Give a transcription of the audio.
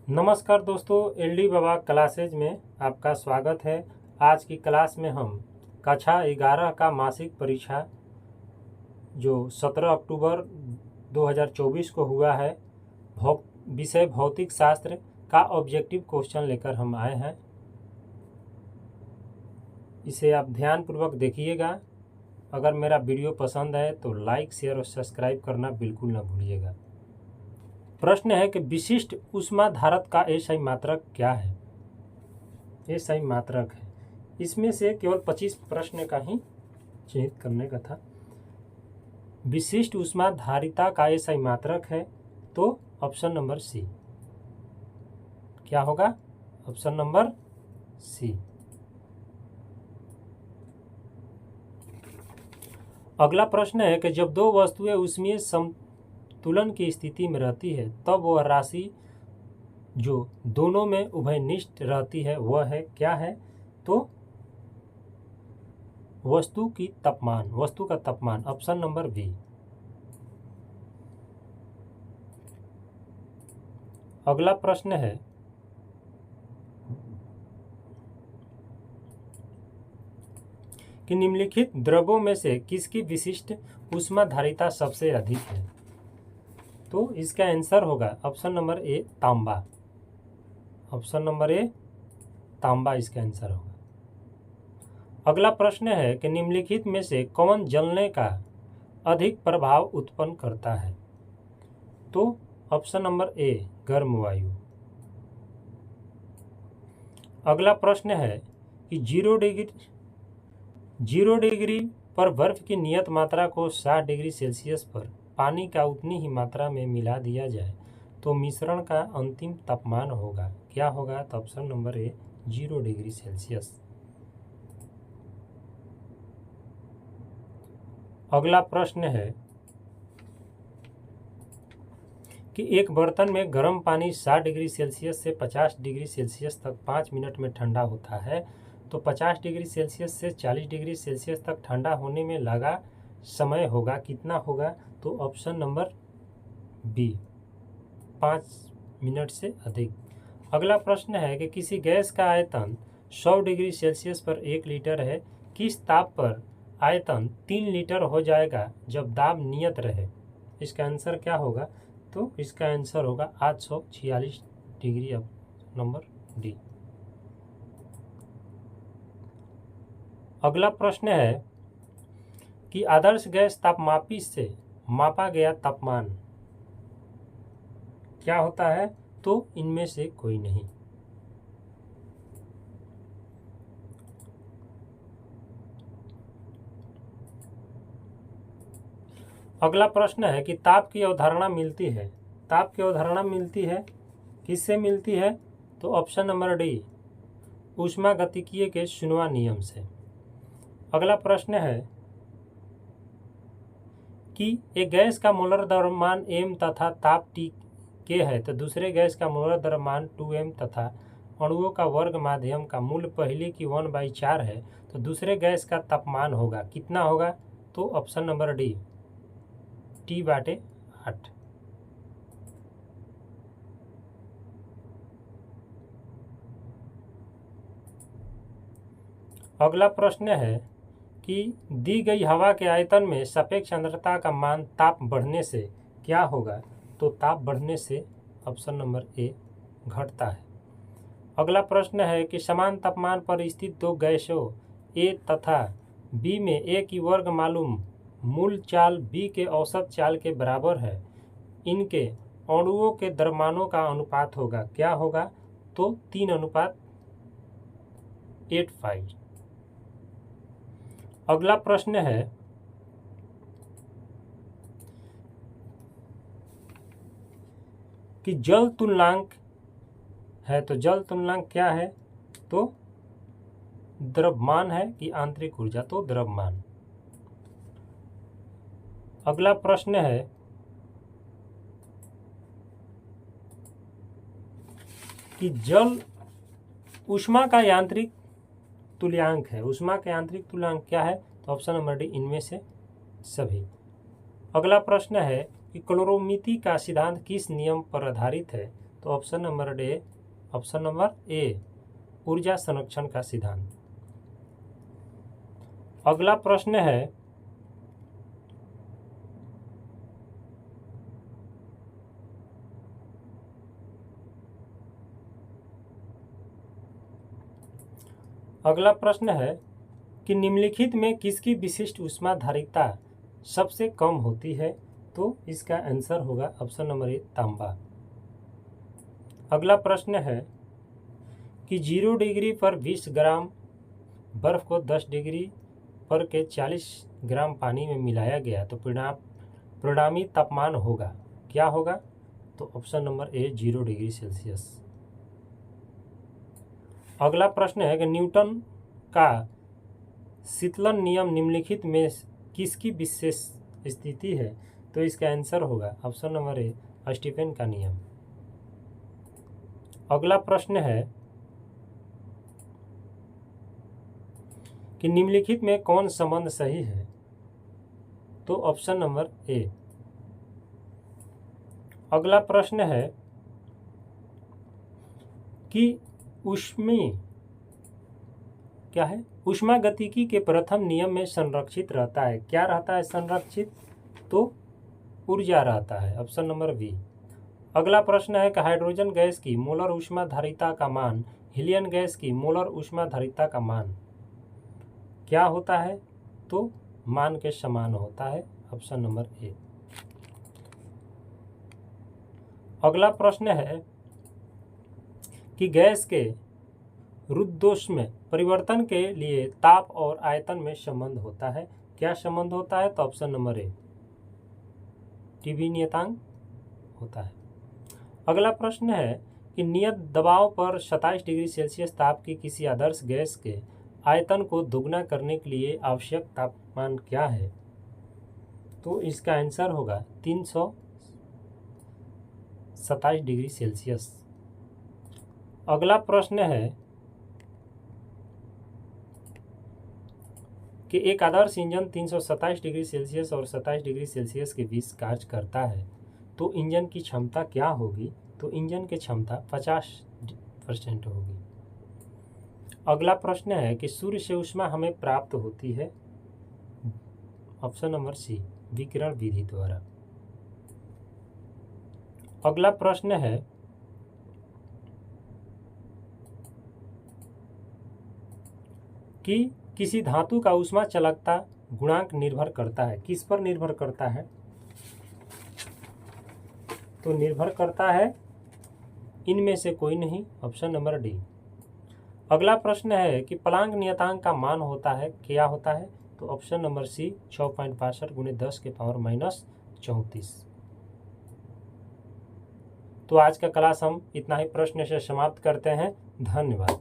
नमस्कार दोस्तों, एलडी बाबा क्लासेज में आपका स्वागत है। आज की क्लास में हम कक्षा 11 का मासिक परीक्षा जो 17 अक्टूबर 2024 को हुआ है, विषय भौतिक शास्त्र का ऑब्जेक्टिव क्वेश्चन लेकर हम आए हैं। इसे आप ध्यानपूर्वक देखिएगा। अगर मेरा वीडियो पसंद है तो लाइक, शेयर और सब्सक्राइब करना बिल्कुल न भूलिएगा। प्रश्न है कि विशिष्ट ऊष्मा धारक का एसआई मात्रक क्या है। एसआई मात्रक है, इसमें से केवल 25 प्रश्न का ही चिन्हित करने का था। विशिष्ट ऊष्मा धारिता का एसआई मात्रक है तो ऑप्शन नंबर सी। क्या होगा? Option number C. अगला प्रश्न है कि जब दो वस्तुएं ऊष्मीय समतुलन की स्थिति में रहती है तब वह राशि जो दोनों में उभयनिष्ठ रहती है वह है क्या है? तो वस्तु का तापमान, ऑप्शन नंबर बी। अगला प्रश्न है कि निम्नलिखित द्रव्यों में से किसकी विशिष्ट ऊष्मा धारिता सबसे अधिक है? तो इसका आंसर होगा ऑप्शन नंबर ए, तांबा। ऑप्शन नंबर ए, तांबा इसका आंसर होगा। अगला प्रश्न है कि निम्नलिखित में से कौन जलने का अधिक प्रभाव उत्पन्न करता है? तो ऑप्शन नंबर ए, गर्म वायु। अगला प्रश्न है कि 0 डिग्री पर बर्फ की नियत मात्रा को 60 डिग्री सेल्सियस पर पानी का उतनी ही मात्रा में मिला दिया जाए तो मिश्रण का अंतिम तापमान होगा क्या होगा? तो option number A, 0 degree Celsius. अगला प्रश्न है कि एक बर्तन में गर्म पानी 60 डिग्री सेल्सियस से 50 डिग्री सेल्सियस तक 5 मिनट में ठंडा होता है तो 50 डिग्री सेल्सियस से 40 डिग्री सेल्सियस तक ठंडा होने में लगा समय होगा कितना होगा? तो ऑप्शन नंबर बी, 5 मिनट से अधिक। अगला प्रश्न है कि किसी गैस का आयतन 100 डिग्री सेल्सियस पर 1 लीटर है, किस ताप पर आयतन 3 लीटर हो जाएगा जब दाब नियत रहे? इसका आंसर क्या होगा? तो इसका आंसर होगा 846 डिग्री, नंबर डी। अगला प्रश्न है कि आदर्श गैस तापमापी से मापा गया तापमान क्या होता है? तो इनमें से कोई नहीं। अगला प्रश्न है कि ताप की अवधारणा मिलती है किससे मिलती है? तो ऑप्शन नंबर डी, ऊष्मागतिकीय के शून्यवां नियम से। अगला प्रश्न है कि एक गैस का मोलर द्रव्यमान m तथा ताप T के है तो दूसरे गैस का मोलर द्रव्यमान 2m तथा अणुओं का वर्ग माध्यम का मूल्य पहले की 1/4 है तो दूसरे गैस का तापमान होगा कितना होगा? तो ऑप्शन नंबर डी, T/8। अगला प्रश्न है कि दी गई हवा के आयतन में सापेक्ष आर्द्रता का मान ताप बढ़ने से क्या होगा? तो ताप बढ़ने से ऑप्शन नंबर ए, घटता है। अगला प्रश्न है कि समान तापमान पर स्थित दो गैसों ए तथा बी में ए की वर्ग मालूम मूल चाल बी के औसत चाल के बराबर है, इनके अणुओं के द्रव्यमानों का अनुपात होगा क्या होगा? तो 3:85। अगला प्रश्न है कि जल तुलनांक है तो जल तुलनांक क्या है? तो द्रव्यमान है कि आंतरिक ऊर्जा? तो द्रव्यमान। अगला प्रश्न है कि जल ऊष्मा का यांत्रिक तुल्यांक है, ऊष्मा का यांत्रिक तुल्यांक क्या है? तो ऑप्शन नंबर डी, इनमें से सभी। अगला प्रश्न है कि क्लोरोमिति का सिद्धांत किस नियम पर आधारित है? तो ऑप्शन नंबर ए ऊर्जा संरक्षण का सिद्धांत। अगला प्रश्न है कि निम्नलिखित में किसकी विशिष्ट ऊष्माधारिता सबसे कम होती है? तो इसका आंसर होगा ऑप्शन नंबर ए तांबा। अगला प्रश्न है कि 0 डिग्री पर 20 ग्राम बर्फ को 10 डिग्री पर के 40 ग्राम पानी में मिलाया गया तो परिणामी तापमान होगा, क्या होगा? तो option number A 0 degree Celsius. अगला प्रश्न है कि न्यूटन का शीतलन नियम निम्नलिखित में किसकी विशेष स्थिति है? तो इसका आंसर होगा ऑप्शन नंबर ए स्टीफन का नियम। अगला प्रश्न है कि निम्नलिखित में कौन संबंध सही है? तो ऑप्शन नंबर ए। अगला प्रश्न है कि ऊष्मागतिकी के प्रथम नियम में संरक्षित रहता है, क्या रहता है संरक्षित? तो ऊर्जा रहता है, ऑप्शन नंबर बी। अगला प्रश्न है कि हाइड्रोजन गैस की मोलर ऊष्माधारिता का मान हीलियम गैस की मोलर ऊष्माधारिता का मान क्या होता है? तो मान के समान होता है, ऑप्शन नंबर ए। अगला प्रश्न है कि गैस के रुद्धोष्म परिवर्तन के लिए ताप और आयतन में संबंध होता है, क्या संबंध होता है? तो ऑप्शन नंबर ए टीबी नियतांक होता है। अगला प्रश्न है कि नियत दबाव पर 27 डिग्री सेल्सियस ताप की किसी आदर्श गैस के आयतन को दोगुना करने के लिए आवश्यक तापमान क्या है? तो इसका आंसर होगा 327 डिग्री सेल्सियस। अगला प्रश्न है कि एक आदर्श इंजन 327 डिग्री सेल्सियस और 27 डिग्री सेल्सियस के बीच कार्य करता है, तो इंजन की क्षमता क्या होगी? तो इंजन की क्षमता 50% होगी। अगला प्रश्न है कि सूर्य से ऊष्मा हमें प्राप्त होती है, ऑप्शन नंबर सी विकिरण विधि द्वारा। अगला प्रश्न है कि किसी धातु का ऊष्मा चालकता गुणांक निर्भर करता है, किस पर निर्भर करता है? तो निर्भर करता है इनमें से कोई नहीं, ऑप्शन नंबर डी। अगला प्रश्न है कि प्लांक नियतांक का मान होता है, क्या होता है? तो ऑप्शन नंबर सी 6.62 × 10⁻⁻34। तो आज का क्लास हम इतना ही प्रश्न से समाप्त करते हैं। धन्यवाद।